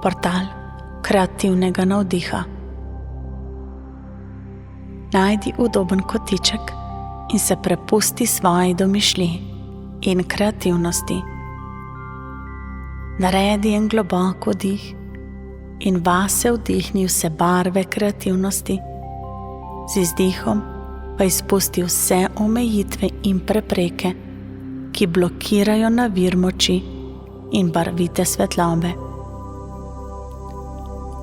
portal kreativnega navdiha. Najdi udoben kotiček in se prepusti svoji domišljiji in kreativnosti. Naredi en globok vdih in vase vdihni vse barve kreativnosti, z izdihom pa izpusti vse omejitve in prepreke, ki blokirajo navir moči in barvite svetlobe.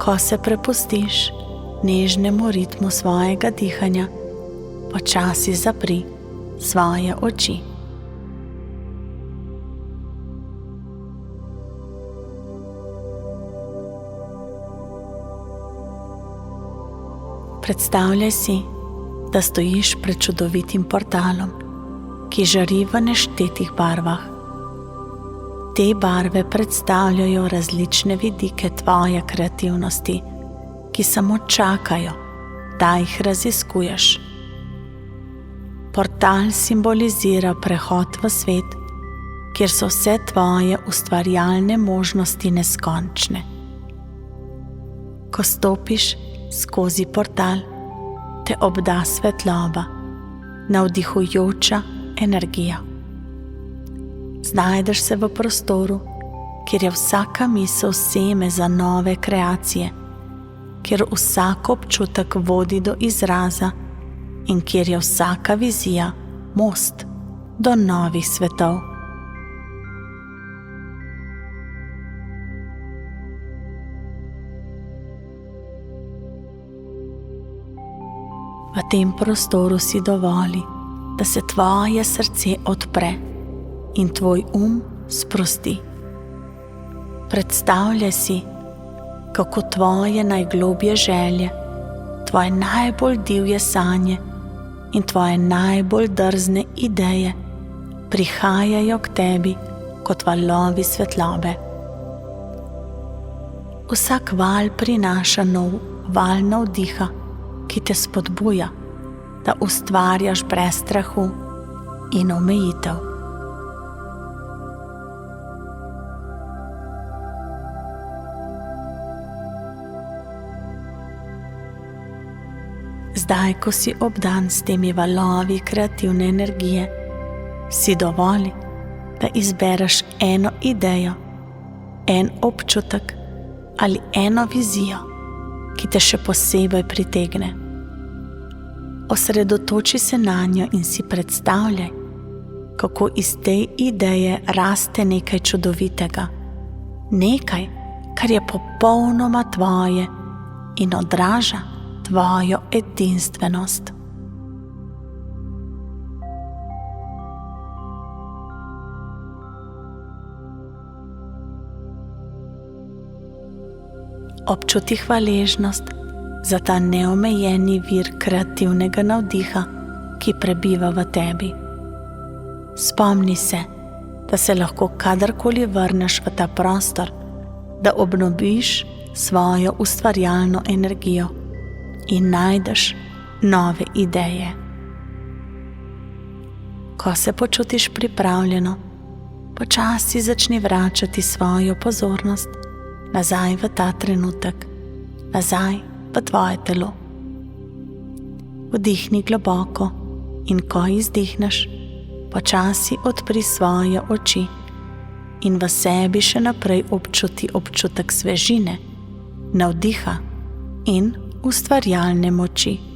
Ko se prepustiš nežnemu ritmu svojega dihanja, počasi zapri svoje oči. Predstavljaj si, da stojiš pred čudovitim portalom, ki žari v neštetih barvah. Te barve predstavljajo različne vidike tvoje kreativnosti, ki samo čakajo, da jih raziskuješ. Portal simbolizira prehod v svet, kjer so vse tvoje ustvarjalne možnosti neskončne. Ko stopiš skozi portal, te obda svetloba, navdihujoča energija. Znajdeš se v prostoru, kjer je vsaka misel seme za nove kreacije, kjer vsak občutek vodi do izraza in kjer je vsaka vizija most do novih svetov. V tem prostoru si dovoli, da se tvoje srce odpre in tvoj sprosti. Predstavljaj si, kako tvoje najglobje želje, tvoje najbolj divje sanje in tvoje najbolj drzne ideje prihajajo k tebi kot valovi svetlobe. Vsak val prinaša nov val navdiha, ki te spodbuja, da ustvarjaš brez strahu in omejitev. Zdaj, ko si obdan s temi valovi kreativne energije, si dovoli, da izbereš eno idejo, en občutek ali eno vizijo, ki te še posebej pritegne. Osredotoči se nanjo in si predstavljaj, kako iz te ideje raste nekaj čudovitega, nekaj, kar je popolnoma tvoje in odraža tvojo edinstvenost. Občuti hvaležnost za ta neomejeni vir kreativnega navdiha, ki prebiva v tebi. Spomni se, da se lahko kadarkoli vrneš v ta prostor, da obnoviš svojo ustvarjalno energijo in najdeš nove ideje. Ko se počutiš pripravljeno, počasi začni vračati svojo pozornost nazaj v ta trenutek, nazaj v tvoje telo. Vdihni globoko in ko izdihneš, počasi odpri svoje oči in v sebi še naprej občuti občutek svežine, navdiha in ustvarjalne moči.